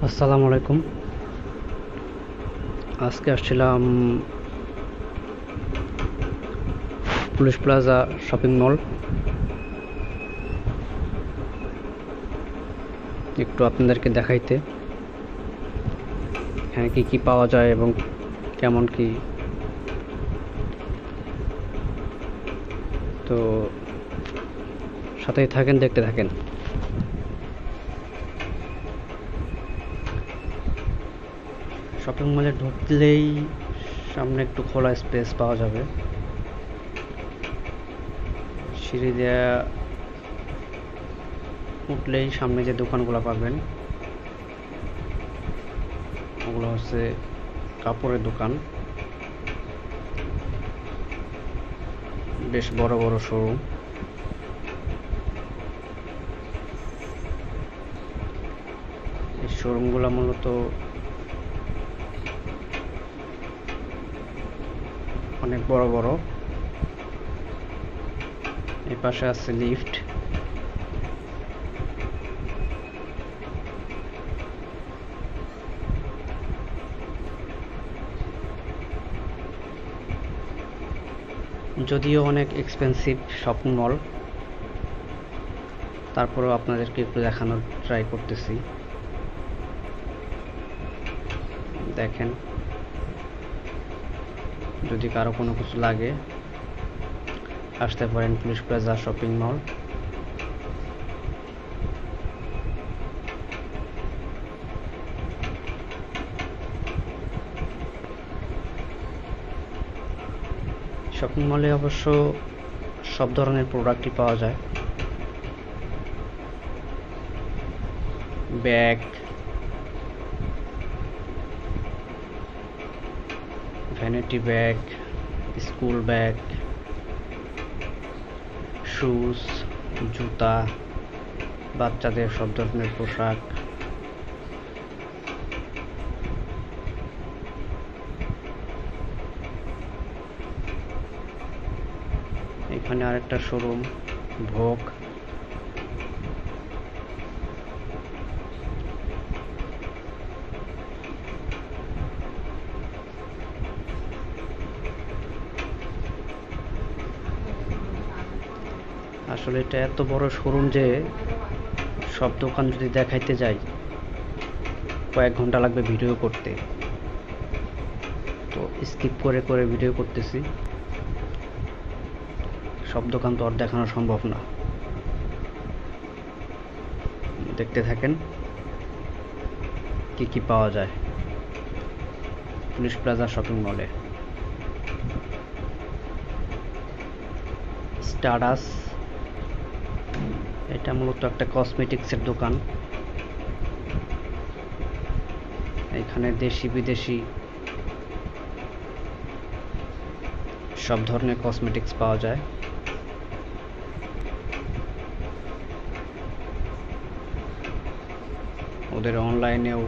আসসালামু আলাইকুম। আজকে আসছিলাম পুলিশ প্লাজা শপিং মল, একটু আপনাদেরকে দেখাইতে এখানে কি কি পাওয়া যায় এবং কেমন কি। তো সাথেই থাকেন, দেখতে থাকেন। শপিং মলে ঢুকলেই সামনে একটু খোলা স্পেস পাওয়া যাবে। সিঁড়ি দেওয়া উঠলেই সামনে যে দোকানগুলো পাবেন ওগুলো হচ্ছে কাপড়ের দোকান, বেশ বড় বড় শোরুম। এই শোরুমগুলো মূলত অনেক বড় বড়। এই পাশে আছে লিফট। যদিও অনেক এক্সপেন্সিভ শপিং মল, তারপরেও আপনাদেরকে একটু দেখানোর ট্রাই করতেছি। দেখেন, যদি কারো কোনো কিছু লাগে আসতে পারেন police plaza shopping mall. Shopping মলে অবশ্য সব ধরনের প্রোডাক্টই পাওয়া যায়। Bag, vanity bag, school bag, shoes, জুতা, বাচ্চাদের সব ধরনের পোশাক। এখানে আরেকটা শোরুম, ভোগ। আসলে এটা এত বড় শোরুম যে সব দোকান যদি দেখাইতে যাই কয়েক ঘন্টা লাগবে ভিডিও করতে, তো স্কিপ করে করে ভিডিও করতেছি। সব দোকান তো আর দেখানো সম্ভব না। দেখতে থাকেন কি কি পাওয়া যায় পুলিশ প্লাজা শপিং মলে। স্টারাস, এটা মূলত একটা কসমেটিক্সের দোকান। এখানে দেশি বিদেশি সব ধরনের কসমেটিক্স পাওয়া যায়। ওদের অনলাইনেও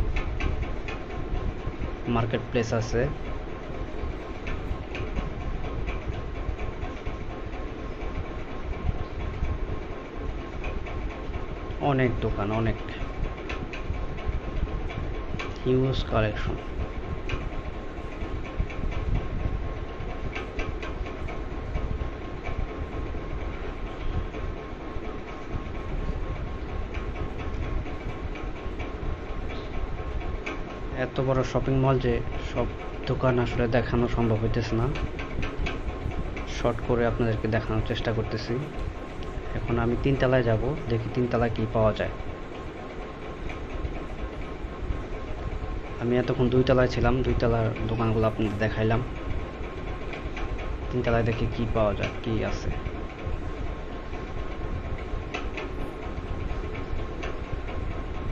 মার্কেট প্লেস আছে। অনেক দোকান, অনেক হিউজ কালেকশন। এত বড় শপিং মল যে সব দোকান আসলে দেখানো সম্ভব হইতেছে না, শর্ট করে আপনাদেরকে দেখানোর চেষ্টা করতেছি। এখন আমি তিনতলায় যাব, দেখি তিনতলায় কি পাওয়া যায়। আমি এতক্ষণ দুইতলায় ছিলাম, দুইতলার দোকানগুলো আপনাদের দেখাইলাম। তিনতলায় দেখি কি পাওয়া যায়, কি আছে।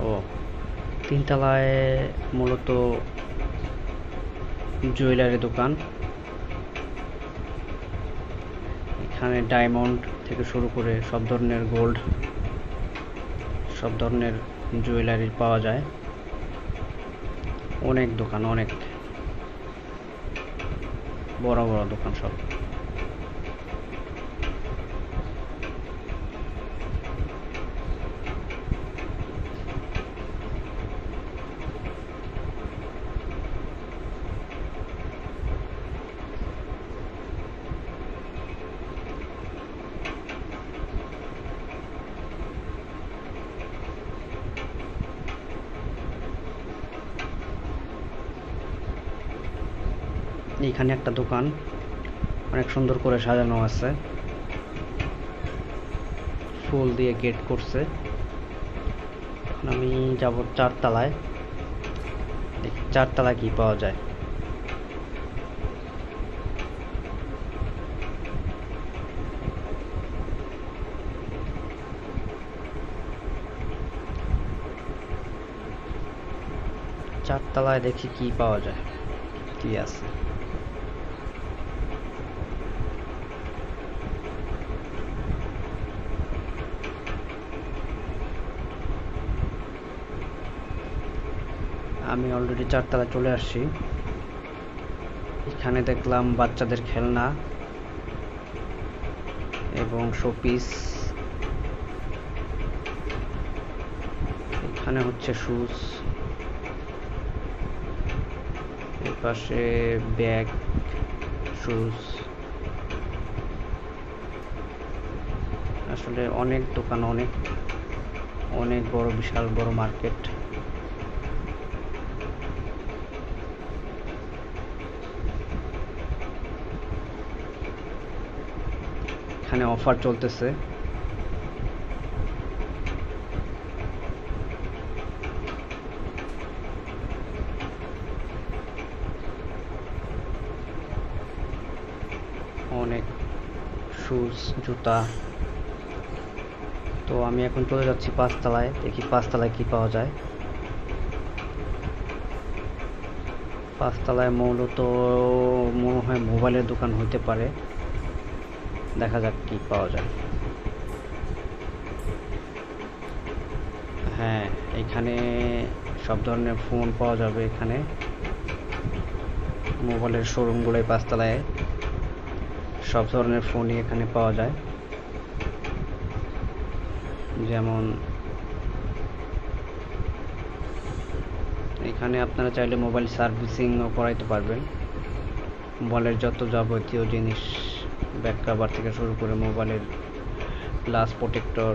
ও, তিনতলায় মূলত জুয়েলারি দোকান। এখানে ডায়মন্ড থেকে শুরু করে সব ধরনের গোল্ড, সব ধরনের জুয়েলারি পাওয়া যায়। অনেক দোকান, অনেক বড় বড় দোকান সব। এখানে একটা দোকান অনেক সুন্দর করে সাজানো আছে, ফুল দিয়ে গেট করছে। এখন আমি যাব 4 তলায়, দেখি 4 তলায় কি পাওয়া যায়। চারতলায় দেখি কি পাওয়া যায়, কি আছে। আমি অলরেডি 4 তলায় চলে আসছি। এখানে দেখলাম বাচ্চাদের খেলনা এবং শোপিস। এখানে হচ্ছে শুজ, এর পাশে ব্যাগ, শুজ। আসলে অনেক দোকান, অনেক অনেক বড়, বিশাল বড় মার্কেট। এখানে অফার চলতেছে। অনেক শুজ, জুতা। তো আমি এখন চলে যাচ্ছি 5 তলায়, দেখি 5 তলায় কি পাওয়া যায়। 5 তলায় মূলত মনে হয় মোবাইলের দোকান হইতে পারে, দেখা যাক কি পাওয়া যায়। হ্যাঁ, এখানে সব ধরনের ফোন পাওয়া যাবে। এখানে মোবাইলের শোরুমগুলোই 5 তলায়, সব ধরনের ফোনই এখানে পাওয়া যায়। যেমন এখানে আপনারা চাইলে মোবাইল সার্ভিসিংও করাইতে পারবেন। মোবাইলের যত যাবতীয় জিনিস, ব্যাক কভার থেকে শুরু করে মোবাইলের glass protector,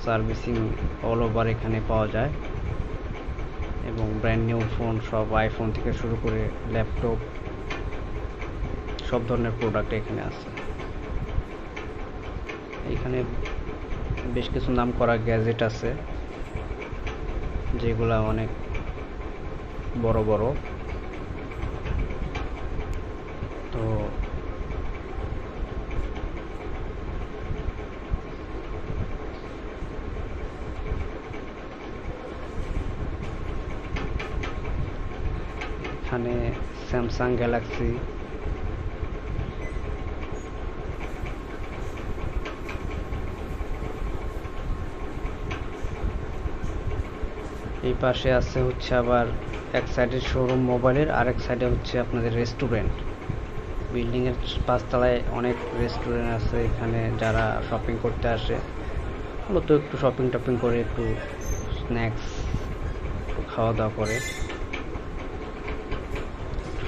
servicing all over এখানে পাওয়া যায়। এবং ব্র্যান্ড নিউ ফোন, সব আইফোন থেকে শুরু করে ল্যাপটপ, সব ধরনের প্রোডাক্ট এখানে আছে। এখানে বেশ কিছু নাম করা গ্যাজেট আছে, যেগুলা অনেক বড় বড়। তো এখানে স্যামসাং গ্যালাক্সি, এই পাশে আছে হচ্ছে আবার এক সাইডে শোরুম মোবাইলের, আর এক সাইডে হচ্ছে আপনাদের রেস্টুরেন্ট। বিল্ডিং এর 5 তলায় অনেক রেস্টুরেন্ট আছে। এখানে যারা শপিং করতে আসে, মূলত একটু শপিং টপিং করে, একটু স্ন্যাক্স, খাওয়া দাওয়া করে,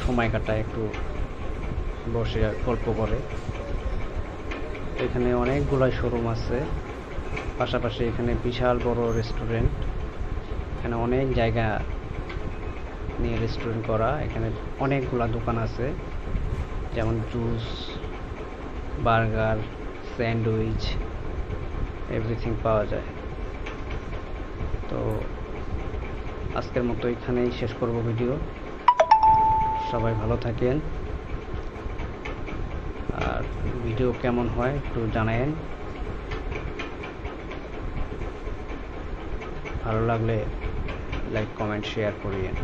সময় কাটায়, একটু বসে গল্প করে। এখানে অনেকগুলাই শোরুম আছে, পাশাপাশি এখানে বিশাল বড় রেস্টুরেন্ট। এখানে অনেক জায়গা নিয়ে রেস্টুরেন্ট করা। এখানে অনেকগুলা দোকান আছে, যেমন জুস, বার্গার, স্যান্ডউইচ, এভরিথিং পাওয়া যায়। তো আজকের মতো এখানেই শেষ করব ভিডিও। সবাই ভালো থাকেন, আর ভিডিও কেমন হয় একটু জানায়েন। ভালো লাগলে লাইক, কমেন্ট, শেয়ার করিয়েন।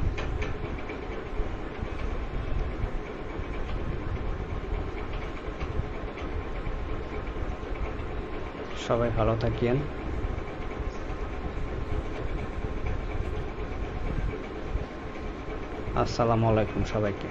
সবাই ভালো থাকেন। আসসালামু আলাইকুম সবাইকে।